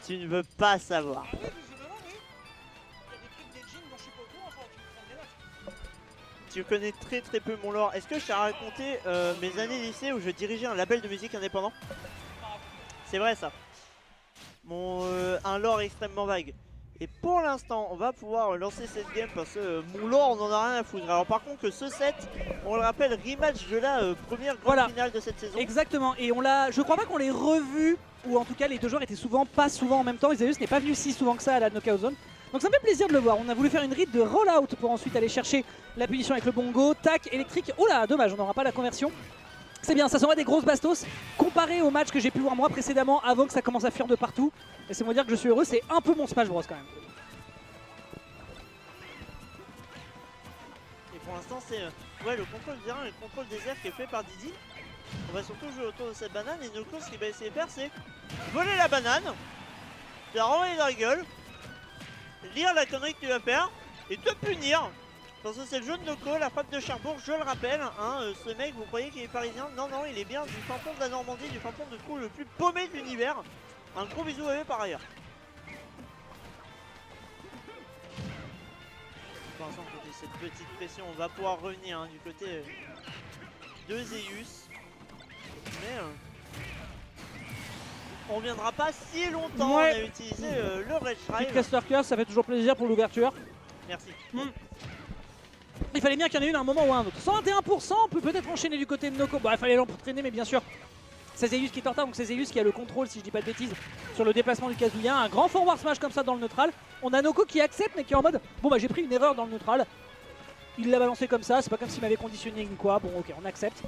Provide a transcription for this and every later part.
Tu ne veux pas savoir. Ah oui, visiblement, oui. Il y a des trucs des jeans dont je suis pas au courant, enfin, tu me prends des notes. Tu connais très peu mon lore. Est-ce que je t'ai raconté mes années lycée où je dirigeais un label de musique indépendant? C'est vrai ça. Un lore extrêmement vague. Et pour l'instant, on va pouvoir lancer cette game parce que mon lore, on en a rien à foutre. Alors par contre, ce set, on le rappelle, rematch de la première grande finale de cette saison. Exactement, et je crois pas qu'on l'ait revu, ou en tout cas les deux joueurs étaient pas souvent en même temps. Isaeus n'est pas venu si souvent que ça à la Knockout Zone. Donc ça me fait plaisir de le voir. On a voulu faire une read de rollout pour ensuite aller chercher la punition avec le bongo, tac, électrique. Oh là, dommage, on n'aura pas la conversion. C'est bien, ça sera des grosses bastos comparé au match que j'ai pu voir moi précédemment avant que ça commence à fuir de partout. Et c'est moi dire que je suis heureux, c'est un peu mon Smash Bros quand même. Et pour l'instant, c'est le contrôle du terrain et le contrôle des airs qui est fait par Didi. On va surtout jouer autour de cette banane et Noko, ce qu'il va essayer de faire, c'est voler la banane, te la renvoyer dans la gueule, lire la connerie que tu vas faire et te punir. Parce que c'est le jeu de Noko, la frappe de Cherbourg, je le rappelle, ce mec, vous croyez qu'il est parisien? Non, non, il est bien du fin fond de la Normandie, du fin fond de trou le plus paumé de l'univers. Un gros bisou à eux par ailleurs. Pour l'instant, côté cette petite pression, on va pouvoir revenir du côté de Zeus. Mais on reviendra pas si longtemps. Ouais. On a utilisé le Red Shrive. Caster Curse, ça fait toujours plaisir pour l'ouverture. Merci. Il fallait bien qu'il y en ait une à un moment ou à un autre. 121%, on peut peut-être enchaîner du côté de Noko. Bon, il fallait l'entraîner, mais bien sûr, c'est Zeus qui est en retard. Donc c'est Zeus qui a le contrôle, si je dis pas de bêtises, sur le déplacement du Kazuya. Un grand forward smash comme ça dans le neutral. On a Noko qui accepte, mais qui est en mode bon, bah j'ai pris une erreur dans le neutral. Il l'a balancé comme ça, c'est pas comme s'il m'avait conditionné ni quoi. Bon, ok, on accepte.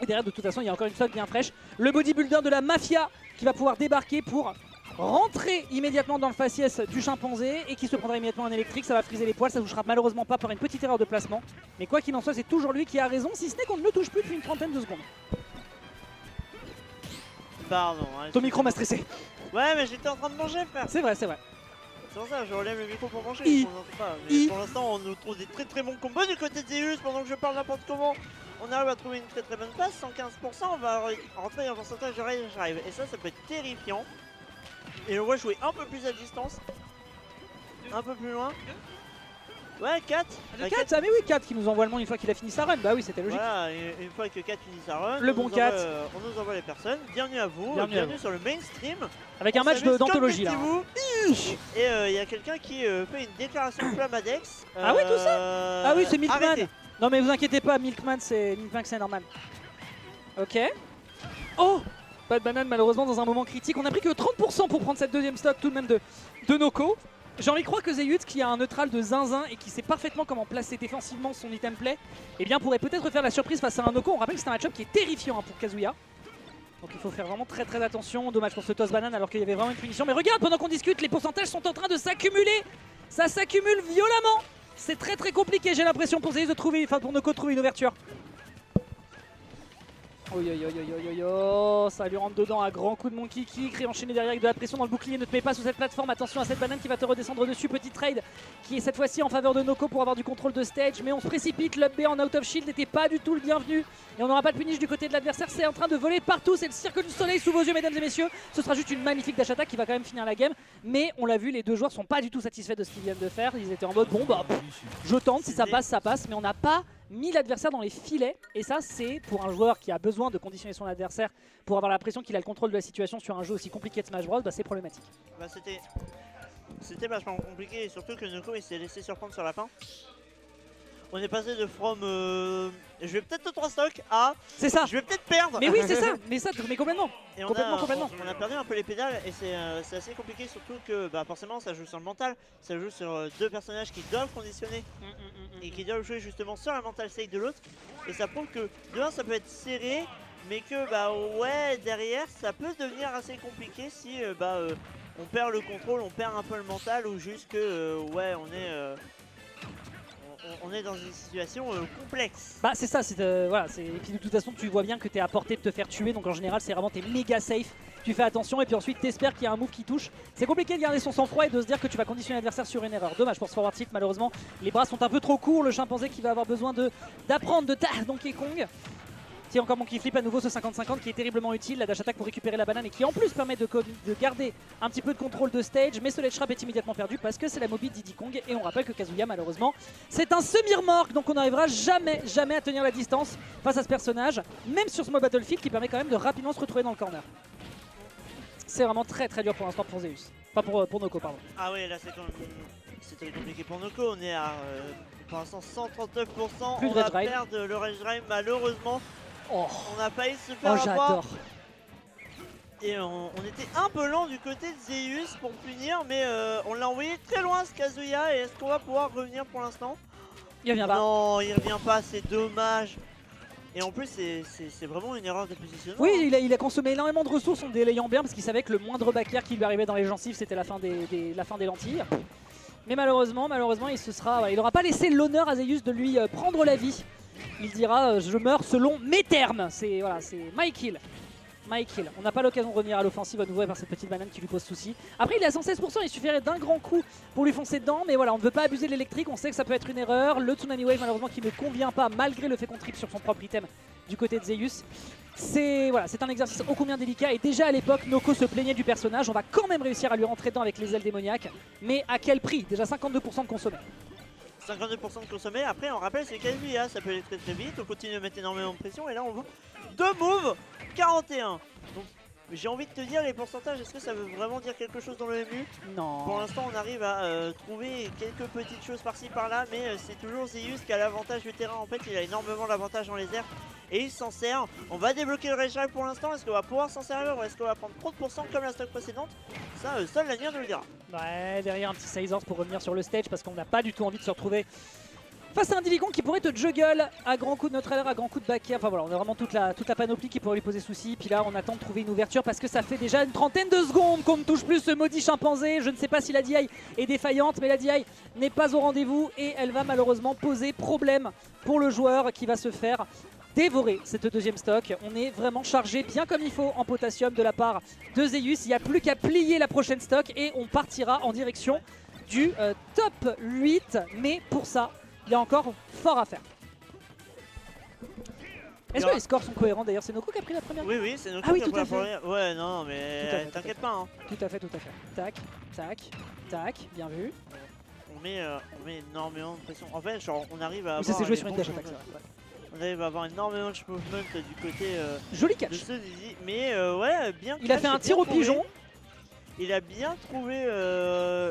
Et derrière, de toute façon, il y a encore une stock bien fraîche. Le bodybuilder de la Mafia qui va pouvoir débarquer pour rentrer immédiatement dans le faciès du chimpanzé et qui se prendra immédiatement en électrique. Ça va friser les poils, ça ne touchera malheureusement pas par une petite erreur de placement. Mais quoi qu'il en soit, c'est toujours lui qui a raison, si ce n'est qu'on ne le touche plus depuis une trentaine de secondes. Pardon. Ton micro m'a stressé. Ouais, mais j'étais en train de manger, frère. C'est vrai, c'est vrai. C'est pour ça, je relève le micro pour manger. Mais pour l'instant, on nous trouve des très bons combos du côté de Zeus pendant que je parle n'importe comment. On arrive à trouver une très bonne passe, 115%, on va rentrer en pourcentage de Red Shrive. Et ça peut être terrifiant. Et on va jouer un peu plus à distance. Un peu plus loin. Ouais, 4. 4, ah mais oui, 4 qui nous envoie le monde une fois qu'il a fini sa run. Bah oui, c'était logique. Voilà, une fois que 4 finit sa run, le bon 4. On nous envoie les personnes. Bienvenue à vous, bienvenue sur le mainstream. Avec un match d'anthologie là. Et il y a quelqu'un qui fait une déclaration de Flamadex. Ah ouais, tout ça? Ah oui, c'est Milkman. Arrêtez. Non mais vous inquiétez pas, Milkman c'est normal. Ok. Oh, pas de banane malheureusement dans un moment critique. On a pris que 30% pour prendre cette deuxième stock tout de même de Noko. J'ai envie de croire que Zeus, qui a un neutral de zinzin et qui sait parfaitement comment placer défensivement son item play, eh bien pourrait peut-être faire la surprise face à un Noko. On rappelle que c'est un match-up qui est terrifiant pour Kazuya. Donc il faut faire vraiment très attention. Dommage pour ce toss banane alors qu'il y avait vraiment une punition. Mais regarde, pendant qu'on discute, les pourcentages sont en train de s'accumuler. Ça s'accumule violemment. C'est très compliqué, j'ai l'impression, pour Zeus de trouver, enfin pour Noko de trouver une ouverture. Ça lui rentre dedans à grands coups de monkey kick, réenchaîné derrière avec de la pression dans le bouclier. Ne te mets pas sous cette plateforme, attention à cette banane qui va te redescendre dessus. Petit trade qui est cette fois-ci en faveur de Noko pour avoir du contrôle de stage, mais on se précipite. L'up B en out of shield n'était pas du tout le bienvenu et on n'aura pas de punish du côté de l'adversaire. C'est en train de voler partout, c'est le cirque du soleil sous vos yeux, mesdames et messieurs. Ce sera juste une magnifique dash attack qui va quand même finir la game, mais on l'a vu, les deux joueurs sont pas du tout satisfaits de ce qu'ils viennent de faire. Ils étaient en mode bon bah je tente, si ça passe, mais on n'a pas mis l'adversaire dans les filets, et ça c'est pour un joueur qui a besoin de conditionner son adversaire pour avoir l'impression qu'il a le contrôle de la situation sur un jeu aussi compliqué de Smash Bros, bah c'est problématique. Bah c'était vachement compliqué, et surtout que Noko il s'est laissé surprendre sur la fin. On est passé de from je vais peut-être 3 stocks à c'est ça, je vais peut-être perdre. mais oui c'est ça, mais complètement. Et complètement. On a perdu un peu les pédales et c'est assez compliqué, surtout que bah, forcément ça joue sur le mental, ça joue sur deux personnages qui doivent conditionner et qui doivent jouer justement sur la mental state de l'autre. Et ça prouve que de un ça peut être serré, mais que bah ouais derrière ça peut devenir assez compliqué si on perd le contrôle, on perd un peu le mental ou juste que ouais on est dans une situation complexe. Bah c'est ça, voilà, et puis de toute façon tu vois bien que tu es à portée de te faire tuer, donc en général c'est vraiment t'es méga safe, tu fais attention et puis ensuite t'espères qu'il y a un move qui touche. C'est compliqué de garder son sang-froid et de se dire que tu vas conditionner l'adversaire sur une erreur. Dommage pour ce forward tilt, malheureusement les bras sont un peu trop courts, le chimpanzé qui va avoir besoin d'apprendre de Donkey Kong. C'est encore Monkey Flip à nouveau, ce 50-50 qui est terriblement utile. La dash attack pour récupérer la banane et qui en plus permet de garder un petit peu de contrôle de stage. Mais ce ledge trap est immédiatement perdu parce que c'est la mobile Diddy Kong. Et on rappelle que Kazuya, malheureusement, c'est un semi-remorque. Donc on n'arrivera jamais à tenir la distance face à ce personnage. Même sur Small Battlefield qui permet quand même de rapidement se retrouver dans le corner. C'est vraiment très dur pour l'instant pour Zeus. Enfin pour Noko, pardon. Ah ouais, là c'est très compliqué pour Noko. On est à pour l'instant 139%. Plus de on va rage drive. perdre le rage drive malheureusement. Oh, On a failli se faire oh avoir. j'adore. Et on était un peu lent du côté de Zeus pour punir, mais on l'a envoyé très loin ce Kazuya. Et est-ce qu'on va pouvoir revenir pour l'instant? Il revient pas. Non, il revient pas, c'est dommage. Et en plus, c'est vraiment une erreur de positionnement. Oui, il a consommé énormément de ressources en délayant bien parce qu'il savait que le moindre back air qui lui arrivait dans les gencives, c'était la fin des lentilles. Mais malheureusement, il n'aura pas laissé l'honneur à Zeus de lui prendre la vie. Il dira je meurs selon mes termes. C'est voilà, c'est my kill. My kill. On n'a pas l'occasion de revenir à l'offensive à nouveau par cette petite banane qui lui pose souci. Après, il est à 116%, il suffirait d'un grand coup pour lui foncer dedans. Mais voilà, on ne veut pas abuser de l'électrique, on sait que ça peut être une erreur. Le Tsunami Wave, malheureusement, qui ne convient pas malgré le fait qu'on tripe sur son propre item du côté de Zeus. C'est un exercice ô combien délicat. Et déjà à l'époque, Noko se plaignait du personnage. On va quand même réussir à lui rentrer dedans avec les ailes démoniaques. Mais à quel prix? Déjà 52% de consommé. 52% de consommé. Après, on rappelle, c'est Kazuya, ça peut aller très vite. On continue de mettre énormément de pression. Et là, on voit 2 moves, 41. Donc, j'ai envie de te dire, les pourcentages, est-ce que ça veut vraiment dire quelque chose dans le MU? Non. Pour l'instant, on arrive à trouver quelques petites choses par-ci par-là. Mais c'est toujours Zeus qui a l'avantage du terrain. En fait, il a énormément d'avantages dans les airs. Et il s'en sert. On va débloquer le rage drive pour l'instant. Est-ce qu'on va pouvoir s'en servir ou est-ce qu'on va prendre trop de pourcents comme la stock précédente? Ça, seul l'avenir nous le dira. Ouais, derrière un petit Sizers pour revenir sur le stage parce qu'on n'a pas du tout envie de se retrouver face à un Diddy Kong qui pourrait te juggle à grands coups de notre air, à grands coups de back air. Enfin voilà, on a vraiment toute la panoplie qui pourrait lui poser souci. Puis là, on attend de trouver une ouverture parce que ça fait déjà une trentaine de secondes qu'on ne touche plus ce maudit chimpanzé. Je ne sais pas si la DI est défaillante, mais la DI n'est pas au rendez-vous et elle va malheureusement poser problème pour le joueur qui va se faire dévorer cette deuxième stock. On est vraiment chargé bien comme il faut en potassium de la part de Zeus. Il n'y a plus qu'à plier la prochaine stock et on partira en direction du top 8. Mais pour ça, il y a encore fort à faire. Est-ce que les scores sont cohérents d'ailleurs? C'est Noko qui a pris la première? Oui, c'est Noko Ah oui, qui a tout pris à la fait. première. Ouais, non, Tout à mais fait, t'inquiète pas. Hein. Tout à fait. Tac, tac, tac, bien vu. On met énormément de pression. En fait, genre, on arrive à Ça avoir. s'est joué les sur une bons dash attack, movements. c'est vrai. On arrive à avoir énormément de movement du côté Joli de catch. ce Dizzy. Mais ouais, bien. Il a catch, fait un bien tir au trouvé. pigeon. Il a bien trouvé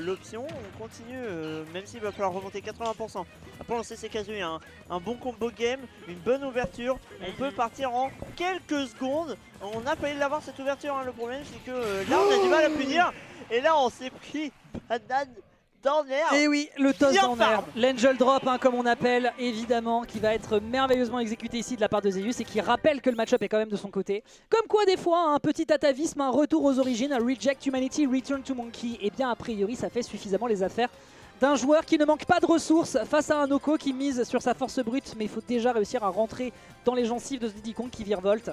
l'option. On continue, même s'il va falloir remonter 80%. Après, on sait c'est Kazuya. Un bon combo game, une bonne ouverture. On peut partir en quelques secondes. On a failli l'avoir cette ouverture. Hein. Le problème, c'est que là, on a du mal à punir. Et là, on s'est pris banane dans l'air. Et oui, le toss Bien dans l'air. farm. L'angel drop, hein, comme on appelle, évidemment, qui va être merveilleusement exécuté ici de la part de Zeus et qui rappelle que le match-up est quand même de son côté. Comme quoi, des fois, un petit atavisme, un retour aux origines, un reject humanity, return to monkey, et bien a priori, ça fait suffisamment les affaires d'un joueur qui ne manque pas de ressources face à un Noko qui mise sur sa force brute, mais il faut déjà réussir à rentrer dans les gencives de ce Diddy Kong qui virevolte.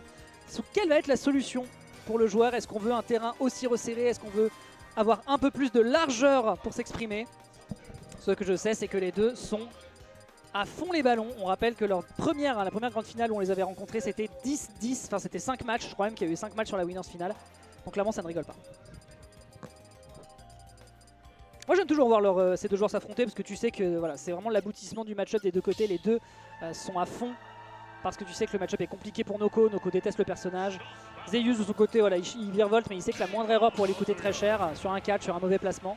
Quelle va être la solution pour le joueur? Est-ce qu'on veut un terrain aussi resserré? Est-ce qu'on veut avoir un peu plus de largeur pour s'exprimer? Ce que je sais, c'est que les deux sont à fond les ballons. On rappelle que la première grande finale où on les avait rencontrés, c'était 10-10, enfin c'était 5 matchs, je crois même qu'il y a eu 5 matchs sur la winners finale. Donc clairement, ça ne rigole pas. Moi j'aime toujours voir ces deux joueurs s'affronter parce que tu sais que voilà, c'est vraiment l'aboutissement du match-up des deux côtés. Les deux sont à fond parce que tu sais que le match-up est compliqué pour Noko. Noko déteste le personnage. Zeus de son côté, voilà, il virevolte, mais il sait que la moindre erreur pourrait lui coûter très cher sur un catch, sur un mauvais placement.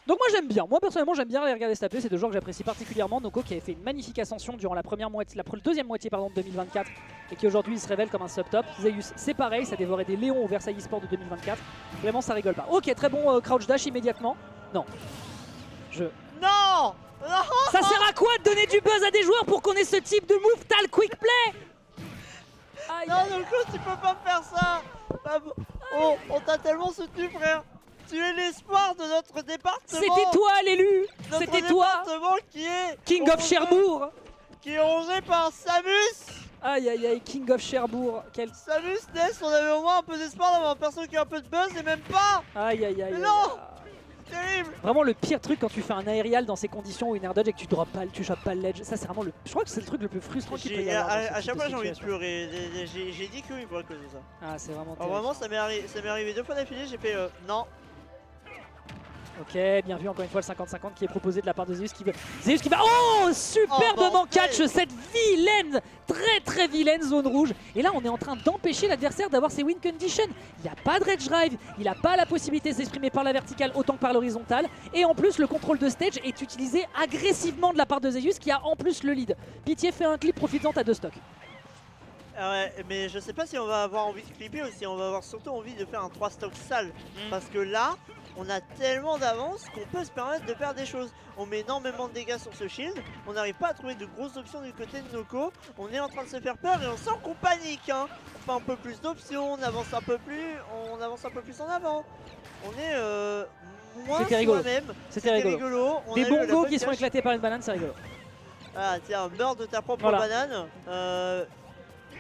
Donc moi j'aime bien, moi personnellement j'aime bien les regarder se taper, c'est deux joueurs que j'apprécie particulièrement. Noko qui avait fait une magnifique ascension durant la deuxième moitié de 2024 et qui aujourd'hui se révèle comme un sub-top. Zeus c'est pareil, ça dévorait des Léons au Versailles Sport de 2024, vraiment ça rigole pas. Ok, très bon crouch dash immédiatement. Non. Non, non. Ça sert à quoi de donner du buzz à des joueurs pour qu'on ait ce type de move? T'as le quick play. Aïe, Non, aïe, Noko, tu peux pas me faire ça. Oh, on t'a tellement soutenu, frère. Tu es l'espoir de notre département. c'était toi l'élu. Notre C'était toi, département qui est King of rongé- Cherbourg. Qui est rongé par Samus. Aïe aïe aïe, King of Cherbourg. Quel... Samus, Ness, on avait au moins un peu d'espoir d'avoir un perso qui a un peu de buzz et même pas. Aïe aïe aïe. Non. Terrible. Vraiment le pire truc quand tu fais un aérial dans ces conditions ou une air dodge et que tu drops pas, tu chopes pas le ledge. Ça c'est vraiment le. Je crois que c'est le truc le plus frustrant qu'il peut y avoir. À chaque fois j'ai envie de pleurer. J'ai dit que oui pour à cause de ça. Ah c'est vraiment. Alors vraiment ça m'est arrivé 2 fois d'affilée, j'ai fait non. Ok, bien vu encore une fois le 50-50 qui est proposé de la part de Zeus qui veut. Zeus qui va. Oh superbement bordel. catch cette vilaine, très vilaine zone rouge. Et là on est en train d'empêcher l'adversaire d'avoir ses win conditions. Il n'y a pas de rage drive, il n'a pas la possibilité de s'exprimer par la verticale autant que par l'horizontale. Et en plus le contrôle de stage est utilisé agressivement de la part de Zeus qui a en plus le lead. Pitié fait un clip profitant à 2 stocks. Ah ouais, mais je sais pas si on va avoir envie de clipper ou si on va avoir surtout envie de faire un 3 stock sale. Parce que là, on a tellement d'avance qu'on peut se permettre de faire des choses. On met énormément de dégâts sur ce shield, on n'arrive pas à trouver de grosses options du côté de Noko. On est en train de se faire peur et on sent qu'on panique. Hein. On fait un peu plus d'options, on avance un peu plus en avant. On est moins C'était rigolo. soi-même. C'était rigolo. On Des a eu la bongos bonne qui sont cache. éclatés par une banane, c'est rigolo. Ah tiens, meurs de ta propre Voilà. banane.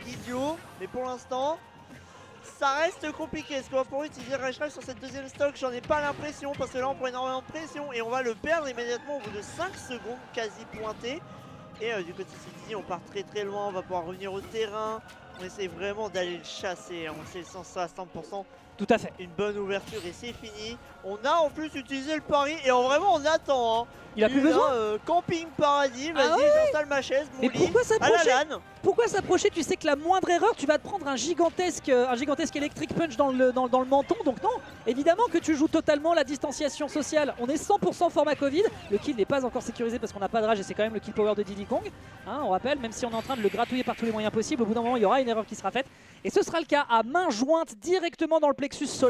Idiot, mais pour l'instant, ça reste compliqué. Est-ce qu'on va pouvoir utiliser Rage Drive sur cette deuxième stock? J'en ai pas l'impression parce que là on prend énormément de pression et on va le perdre immédiatement au bout de 5 secondes quasi pointé. Et du côté de City, on part très loin, on va pouvoir revenir au terrain. On essaie vraiment d'aller le chasser, on sait le sens à 100%. Tout à fait. Une bonne ouverture et c'est fini. On a en plus utilisé le pari et vraiment on attend. Hein. Il a plus besoin. Camping paradis, vas-y, Ah ouais. j'installe ma chaise, mon Mais lit, pourquoi à la s'approcher? LAN. Pourquoi s'approcher? Tu sais que la moindre erreur, tu vas te prendre un gigantesque electric punch dans le menton. Donc non, évidemment que tu joues totalement la distanciation sociale. On est 100% format Covid. Le kill n'est pas encore sécurisé parce qu'on n'a pas de rage et c'est quand même le kill power de Diddy Kong. Hein, on rappelle, même si on est en train de le gratouiller par tous les moyens possibles, au bout d'un moment, il y aura une erreur qui sera faite. Et ce sera le cas à main jointe directement dans le plexus solaire.